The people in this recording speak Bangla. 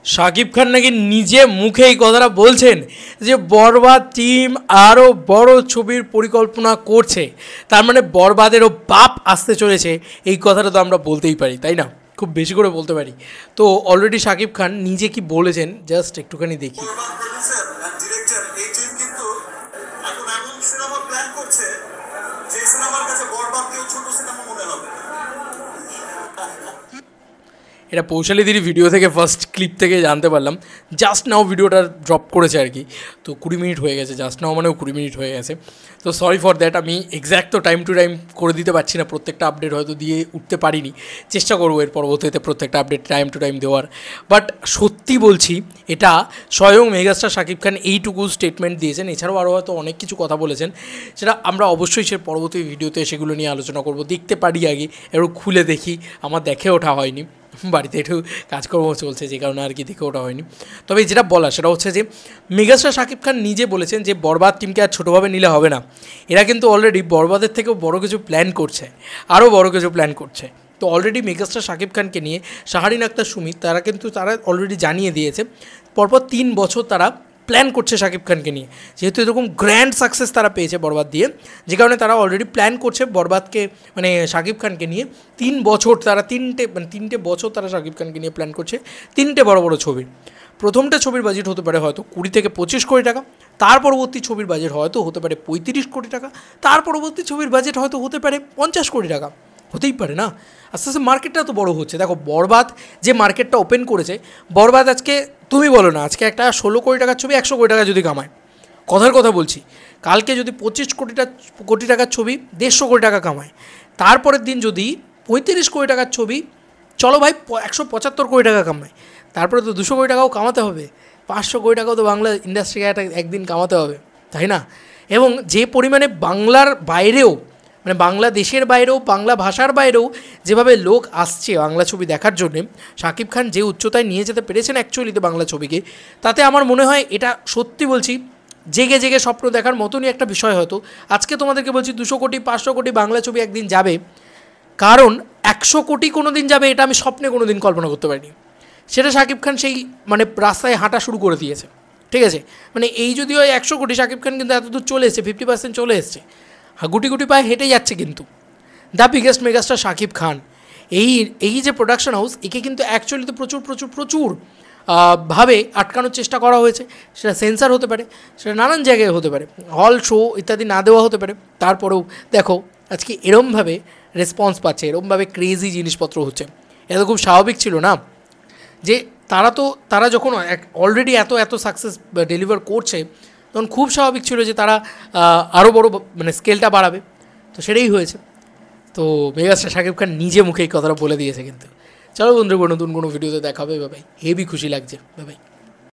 শাকিব খান নাকি নিজে মুখে এই কথাটা বলছেন যে বরবাদ টিম আরও বড় ছবির পরিকল্পনা করছে, তার মানে বরবাদেরও বাপ আসতে চলেছে। এই কথাটা তো আমরা বলতেই পারি, তাই না? খুব বেশি করে বলতে পারি। তো অলরেডি শাকিব খান নিজে কি বলেছেন জাস্ট একটুখানি দেখি। এটা পৌশালীদির ভিডিও থেকে ফার্স্ট ক্লিপ থেকে জানতে পারলাম, জাস্ট নাও ভিডিওটা ড্রপ করেছে আর কি। তো 20 মিনিট হয়ে গেছে, জাস্ট নাও মানেও 20 মিনিট হয়ে গেছে। তো সরি ফর দ্যাট, আমি এক্স্যাক্ট তো টাইম টু টাইম করে দিতে পারছি না, প্রত্যেকটা আপডেট হয়তো দিয়ে উঠতে পারিনি। চেষ্টা করবো এর পরবর্তীতে প্রত্যেকটা আপডেট টাইম টু টাইম দেওয়ার। বাট সত্যি বলছি, এটা স্বয়ং মেগাস্টার শাকিব খান এইটুকু স্টেটমেন্ট দিয়েছেন। এছাড়াও আরও হয়তো অনেক কিছু কথা বলেছেন, সেটা আমরা অবশ্যই সে পরবর্তী ভিডিওতে সেগুলো নিয়ে আলোচনা করব। দেখতে পারি আগে একটু খুলে দেখি, আমার দেখে ওঠা হয়নি, বাড়িতে একটু কাজকর্ম চলছে যে কারণে আর কি দেখে ওঠা হয়নি। তবে যেটা বলা সেটা হচ্ছে যে মেগাস্টার শাকিব খান নিজে বলেছেন যে বরবাদ টিমকে আর ছোটোভাবে নিলে হবে না। এরা কিন্তু অলরেডি বরবাদের থেকেও বড় কিছু প্ল্যান করছে, আরও বড় কিছু প্ল্যান করছে। তো অলরেডি মেগাস্টার শাকিব খানকে নিয়ে শাহরিন আক্তার সুমিত তারা অলরেডি জানিয়ে দিয়েছে পরপর 3 বছর তারা প্ল্যান করছে শাকিব খানকে নিয়ে। যেহেতু এরকম গ্র্যান্ড সাকসেস তারা পেয়েছে বরবাদ দিয়ে, যে কারণে তারা অলরেডি প্ল্যান করছে বরবাদকে মানে শাকিব খানকে নিয়ে 3 বছর তারা তিনটে বছর তারা শাকিব খানকে নিয়ে প্ল্যান করছে 3টে বড় বড় ছবির। প্রথমটা ছবির বাজেট হতে পারে হয়তো 20 থেকে 25 কোটি টাকা, তার পরবর্তী ছবির বাজেট হয়তো হতে পারে 35 কোটি টাকা, তার পরবর্তী ছবির বাজেট হয়তো হতে পারে 50 কোটি টাকা। হতেই পারে না, আস্তে আস্তে মার্কেটটা তো বড় হচ্ছে। দেখো বরবাদ যে মার্কেটটা ওপেন করেছে, বরবাদ আজকে তুমি বলো না, আজকে একটা 16 কোটি টাকার ছবি 100 কোটি টাকা যদি কামায়, কথার কথা বলছি, কালকে যদি 25 কোটি টাকার ছবি 150 কোটি টাকা কামায়, তারপরের দিন যদি 35 কোটি টাকার ছবি চলো ভাই 175 কোটি টাকা কামায়, তারপরে তো 200 কোটি টাকাও কামাতে হবে, 500 কোটি টাকাও তো বাংলা ইন্ডাস্ট্রিকে একদিন কামাতে হবে, তাই না? এবং যে পরিমাণে বাংলার বাইরেও মানে বাংলাদেশের বাইরেও বাংলা ভাষার বাইরেও যেভাবে লোক আসছে বাংলা ছবি দেখার জন্যে, শাকিব খান যে উচ্চতায় নিয়ে যেতে পেরেছেন অ্যাকচুয়ালিতে বাংলা ছবিকে, তাতে আমার মনে হয় এটা সত্যি বলছি জেগে জেগে স্বপ্ন দেখার মতনই একটা বিষয়। হয়তো আজকে তোমাদেরকে বলছি 200 কোটি 500 কোটি বাংলা ছবি একদিন যাবে, কারণ 100 কোটি কোনো দিন যাবে এটা আমি স্বপ্নে কোনো দিন কল্পনা করতে পারিনি। সেটা শাকিব খান সেই মানে রাস্তায় হাঁটা শুরু করে দিয়েছে, ঠিক আছে? মানে এই যদিও 100 কোটি, শাকিব খান কিন্তু এতদূর চলে এসছে, 50% চলে এসছে, গুটি গুটি পায়ে হেঁটে যাচ্ছে। কিন্তু the biggest megastar Shakib Khan, এই যে প্রোডাকশন হাউস, একে কিন্তু অ্যাকচুয়ালি তো প্রচুর ভাবে আটকানোর চেষ্টা করা হয়েছে। সেটা সেন্সার হতে পারে, সেটা নানান জায়গায় হতে পারে, হল শো ইত্যাদি না দেওয়া হতে পারে। তারপরেও দেখো আজকে এরমভাবে রেসপন্স পাচ্ছে, এরমভাবে ক্রেজি জিনিসপত্র হচ্ছে। এটা খুব স্বাভাবিক ছিল না যে তারা যখন অলরেডি এত সাকসেস ডেলিভার করছে, তখন খুব স্বাভাবিক ছিল যে তারা আরও বড় মানে স্কেলটা বাড়াবে। তো সেটাই হয়েছে। তো মেগাস্টার শাকিব খান নিজে মুখে এই কথাটা বলে দিয়েছে। কিন্তু চলো বন্ধুরা, নতুন কোনো ভিডিওতে দেখা হবে। বাই, হেভি খুশি লাগছে। বাই।